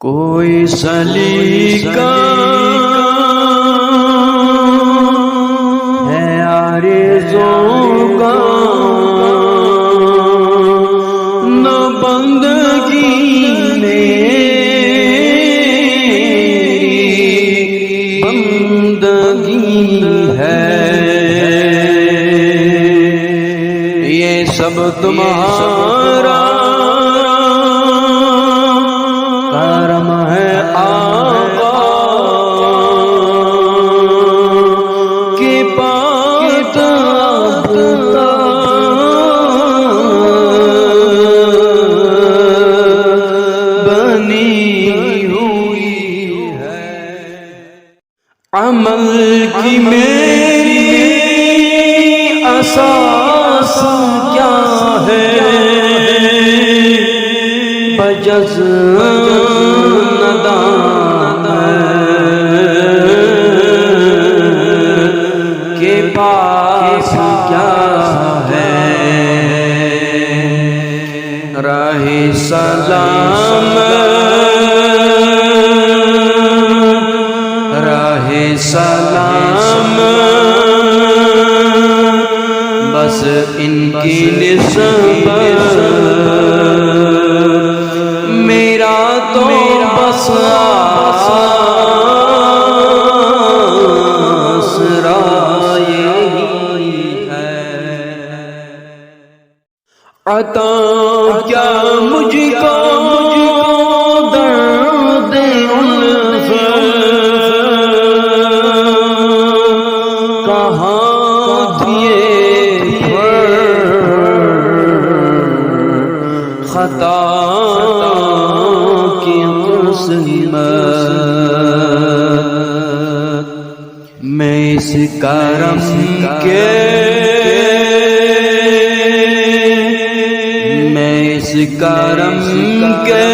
کوئی سلیقہ ہے آرزوں کا نہ بندگی میری بندگی ہے، یہ سب تمہارا کرم ہے آقا کہ بات اب بنی ہوئی ہے۔ عمل کی میری اساس کیا ہے بجز کے پاس کیا ہے، راہ سلام راہ سلام بس ان کی نسبت، میرا تو بس آسرا یہی ہے۔ عطا کیا مجھ کو درد الفت، کہاں دیے خطا کی قسمت، میں اس کرم کے میں اس کرم کے